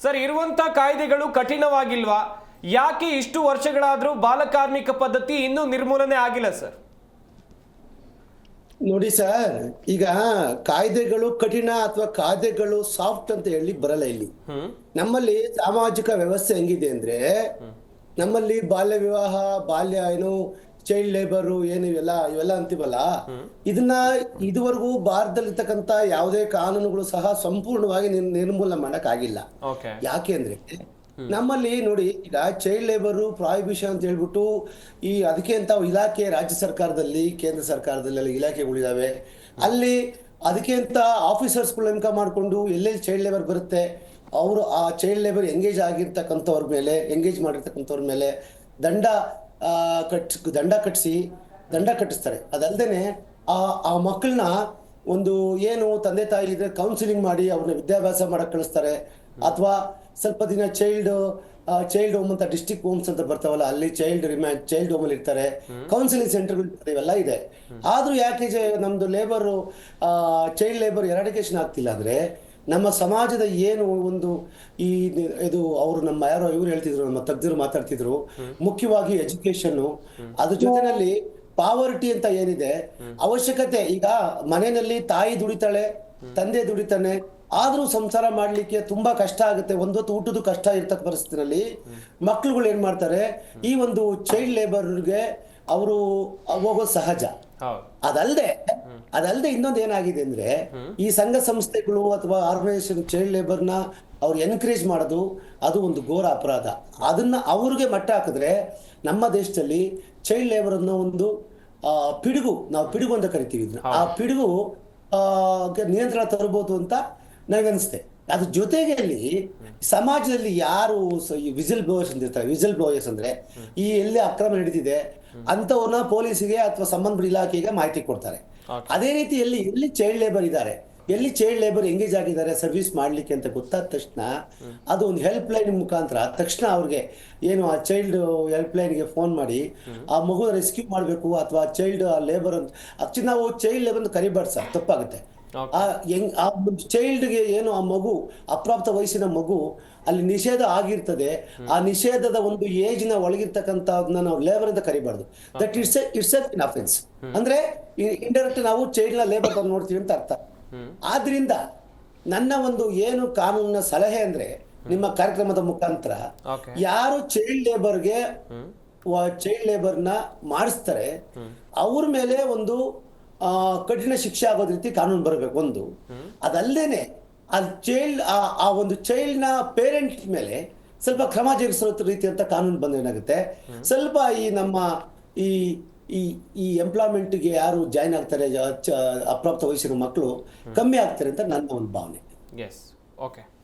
Sir, ಇರುವಂತ ಕಾಯ್ದೆಗಳು ಕಠಿಣವಾಗಿಲ್ವಾ? ಯಾಕೆ ಇಷ್ಟು ವರ್ಷಗಳಾದ್ರೂ ಬಾಲಕಾರ್ಮಿಕ ಪದ್ಧತಿ ಇನ್ನೂ ನಿರ್ಮೂಲನೆ ಆಗಿಲ್ಲ ಸರ್? ನೋಡಿ ಸರ್, ಈಗ ಕಾಯ್ದೆಗಳು ಕಠಿಣ ಅಥವಾ ಕಾಯ್ದೆಗಳು ಸಾಫ್ಟ್ ಅಂತ ಹೇಳಿ ಬರಲ್ಲ ಇಲ್ಲಿ. ನಮ್ಮಲ್ಲಿ ಸಾಮಾಜಿಕ ವ್ಯವಸ್ಥೆ ಹೆಂಗಿದೆ ಅಂದ್ರೆ, ನಮ್ಮಲ್ಲಿ ಬಾಲ್ಯ ವಿವಾಹ, ಏನು ಚೈಲ್ಡ್ ಲೇಬರು, ಏನು ಇವೆಲ್ಲ ಅಂತೀವಲ್ಲ, ಇದನ್ನ ಇದುವರೆಗೂ ಭಾರತದಲ್ಲಿರ್ತಕ್ಕಂಥ ಯಾವುದೇ ಕಾನೂನುಗಳು ಸಹ ಸಂಪೂರ್ಣವಾಗಿ ನಿರ್ಮೂಲನೆ ಮಾಡಕ್ ಆಗಿಲ್ಲ. ಯಾಕೆ ಅಂದ್ರೆ ನಮ್ಮಲ್ಲಿ ನೋಡಿ, ಈಗ ಚೈಲ್ಡ್ ಲೇಬರು ಪ್ರಾಹಿಬಿಷನ್ ಅಂತ ಹೇಳ್ಬಿಟ್ಟು ಅದಕ್ಕೆ ಅಂತ ಇಲಾಖೆ ರಾಜ್ಯ ಸರ್ಕಾರದಲ್ಲಿ, ಕೇಂದ್ರ ಸರ್ಕಾರದಲ್ಲಿ ಇಲಾಖೆಗಳಿದಾವೆ. ಅಲ್ಲಿ ಅದಕ್ಕೆ ಅಂತ ಆಫೀಸರ್ಸ್ಗಳು ನೇಮಕ ಮಾಡಿಕೊಂಡು ಎಲ್ಲೆಲ್ಲಿ ಚೈಲ್ಡ್ ಲೇಬರ್ ಬರುತ್ತೆ ಅವರು ಆ ಚೈಲ್ಡ್ ಲೇಬರ್ ಎಂಗೇಜ್ ಮಾಡಿರ್ತಕ್ಕಂಥವ್ರ ಮೇಲೆ ದಂಡ ಕಟ್ಟಿಸ್ತಾರೆ. ಅದಲ್ದೇನೆ ಆ ಮಕ್ಕಳನ್ನ ಒಂದು ಏನು ತಂದೆ ತಾಯಿ ಇದ್ರೆ ಕೌನ್ಸಿಲಿಂಗ್ ಮಾಡಿ ಅವ್ರನ್ನ ವಿದ್ಯಾಭ್ಯಾಸ ಮಾಡಕ್ ಕಳಿಸ್ತಾರೆ. ಅಥವಾ ಸ್ವಲ್ಪ ದಿನ ಚೈಲ್ಡ್ ಹೋಮ್ ಅಂತ ಡಿಸ್ಟ್ರಿಕ್ಟ್ ಹೋಮ್ಸ್ ಅಂತ ಬರ್ತಾವಲ್ಲ, ಅಲ್ಲಿ ಚೈಲ್ಡ್ ಹೋಮ್ ಅಲ್ಲಿ ಇರ್ತಾರೆ. ಕೌನ್ಸಿಲಿಂಗ್ ಸೆಂಟರ್ಗಳು ಇವೆಲ್ಲ ಇದೆ. ಆದ್ರೂ ಯಾಕೆ ನಮ್ದು ಚೈಲ್ಡ್ ಲೇಬರ್ ಎರಾಡಿಕೇಶನ್ ಆಗ್ತಿಲ್ಲ ಅಂದ್ರೆ, ನಮ್ಮ ಸಮಾಜದ ಏನು ಒಂದು ಇದು ಅವರು ಇವ್ರು ಹೇಳ್ತಿದ್ರು, ನಮ್ಮ ತಜ್ಞರು ಮಾತಾಡ್ತಿದ್ರು, ಮುಖ್ಯವಾಗಿ ಎಜುಕೇಶನ್, ಅದ್ರ ಜೊತೆನಲ್ಲಿ ಪಾವರ್ಟಿ ಅಂತ ಏನಿದೆ ಅವಶ್ಯಕತೆ. ಈಗ ಮನೆಯಲ್ಲಿ ತಾಯಿ ದುಡಿತಾಳೆ, ತಂದೆ ದುಡಿತಾನೆ, ಆದ್ರೂ ಸಂಸಾರ ಮಾಡ್ಲಿಕ್ಕೆ ತುಂಬಾ ಕಷ್ಟ ಆಗುತ್ತೆ. ಒಂದೊತ್ತು ಊಟದ ಕಷ್ಟ ಇರ್ತಕ್ಕ ಪರಿಸ್ಥಿತಿನಲ್ಲಿ ಮಕ್ಳುಗಳು ಏನ್ ಮಾಡ್ತಾರೆ, ಈ ಒಂದು ಚೈಲ್ಡ್ ಲೇಬರ್ಗೆ ಅವರು ಹೋಗೋದು ಸಹಜ. ಅದಲ್ದೆ ಇನ್ನೊಂದು ಏನಾಗಿದೆ ಅಂದ್ರೆ, ಈ ಸಂಘ ಸಂಸ್ಥೆಗಳು ಅಥವಾ ಆರ್ಗನೈಸೇಷನ್ ಚೈಲ್ಡ್ ಲೇಬರ್ನ ಅವ್ರು ಎನ್ಕರೇಜ್ ಮಾಡೋದು, ಅದು ಒಂದು ಘೋರ ಅಪರಾಧ. ಅದನ್ನ ಅವ್ರಿಗೆ ಮಟ್ಟ ಹಾಕಿದ್ರೆ ನಮ್ಮ ದೇಶದಲ್ಲಿ ಚೈಲ್ಡ್ ಲೇಬರ್ ಅನ್ನೋ ಒಂದು ನಾವು ಪಿಡುಗು ಅಂತ ಕರಿತೀವಿ. ಆ ಪಿಡುಗು ನಿಯಂತ್ರಣ ತರಬಹುದು ಅಂತ ನನಗನ್ಸುತ್ತೆ. ಅದ್ರ ಜೊತೆಗೆ ಅಲ್ಲಿ ಸಮಾಜದಲ್ಲಿ ಯಾರು ವಿಸಿಲ್ ಬ್ಲೋಯರ್ಸ್ ಅಂತ ಇರ್ತಾರೆ, ವಿಸಿಲ್ ಬ್ಲೋಯರ್ಸ್ ಅಂದ್ರೆ ಎಲ್ಲಿ ಅಕ್ರಮ ನಡೀತಿದೆ ಅಂತವ್ರನ್ನ ಪೊಲೀಸಿಗೆ ಅಥವಾ ಸಂಬಂಧಪಟ್ಟ ಇಲಾಖೆಗೆ ಮಾಹಿತಿ ಕೊಡ್ತಾರೆ. ಅದೇ ರೀತಿ ಎಲ್ಲಿ ಚೈಲ್ಡ್ ಲೇಬರ್ ಇದ್ದಾರೆ, ಎಲ್ಲಿ ಚೈಲ್ಡ್ ಲೇಬರ್ ಎಂಗೇಜ್ ಆಗಿದ್ದಾರೆ ಸರ್ವಿಸ್ ಮಾಡ್ಲಿಕ್ಕೆ ಅಂತ ಗೊತ್ತಾದ ತಕ್ಷಣ ಅದು ಒಂದು ಹೆಲ್ಪ್ ಲೈನ್ ಮುಖಾಂತರ ತಕ್ಷಣ ಅವ್ರಿಗೆ ಏನು ಆ ಚೈಲ್ಡ್ ಹೆಲ್ಪ್ ಲೈನ್ಗೆ ಫೋನ್ ಮಾಡಿ ಆ ಮಗು ರೆಸ್ಕ್ಯೂ ಮಾಡಬೇಕು ಅಥವಾ ಚೈಲ್ಡ್ ಲೇಬರ್ ಅಂತ. ಆಕ್ಚುಲಿ ನಾವು ಚೈಲ್ಡ್ ಲೇಬರ್ ಅಂತ ಕರಿಬಾರ್ದು ಸರ್, ತಪ್ಪಾಗುತ್ತೆ. ಆ ಚೈಲ್ಡ್ಗೆ ಏನು ಆ ಮಗು ಅಪ್ರಾಪ್ತ ವಯಸ್ಸಿನ ಮಗು ಅಲ್ಲಿ ನಿಷೇಧ ಆಗಿರ್ತದೆ, ಆ ನಿಷೇಧದ ಒಂದು ಏಜ್ ನ ಒಳಗಿರ್ತಕ್ಕಂಥದನ್ನ ನಾವು ಲೇಬರ್ ಅಂತ ಕರಿಬಾರ್ದು. That it's an offence. ಅಂದ್ರೆ ಇಂಡೈರೆಕ್ಟ್ ನಾವು ಚೈಲ್ಡ್ ನ ಲೇಬರ್ ನೋಡ್ತೀವಿ ಅಂತ ಅರ್ಥ. ಆದ್ರಿಂದ ನನ್ನ ಒಂದು ಏನು ಕಾನೂನಿನ ಸಲಹೆ ಅಂದ್ರೆ, ನಿಮ್ಮ ಕಾರ್ಯಕ್ರಮದ ಮುಖಾಂತರ ಯಾರು ಚೈಲ್ಡ್ ಲೇಬರ್ನ ಮಾಡಿಸ್ತಾರೆ ಅವ್ರ ಮೇಲೆ ಒಂದು ಕಠಿಣ ಶಿಕ್ಷೆ ಆಗೋದ್ ರೀತಿ ಕಾನೂನು ಬರಬೇಕು ಒಂದು. ಅದಲ್ದೇನೆ ಆ ಒಂದು ಚೈಲ್ಡ್ ನ ಪೇರೆಂಟ್ ಮೇಲೆ ಸ್ವಲ್ಪ ಕ್ರಮ ಜರುಗಿಸೋ ರೀತಿ ಅಂತ ಕಾನೂನು ಬಂದ ಏನಾಗುತ್ತೆ, ಸ್ವಲ್ಪ ನಮ್ಮ ಈ ಎಂಪ್ಲಾಯ್ಮೆಂಟ್ಗೆ ಯಾರು ಜಾಯ್ನ್ ಆಗ್ತಾರೆ ಅಪ್ರಾಪ್ತ ವಯಸ್ಸಿನ ಮಕ್ಕಳು ಕಮ್ಮಿ ಆಗ್ತಾರೆ ಅಂತ ನನ್ನ ಒಂದು ಭಾವನೆ.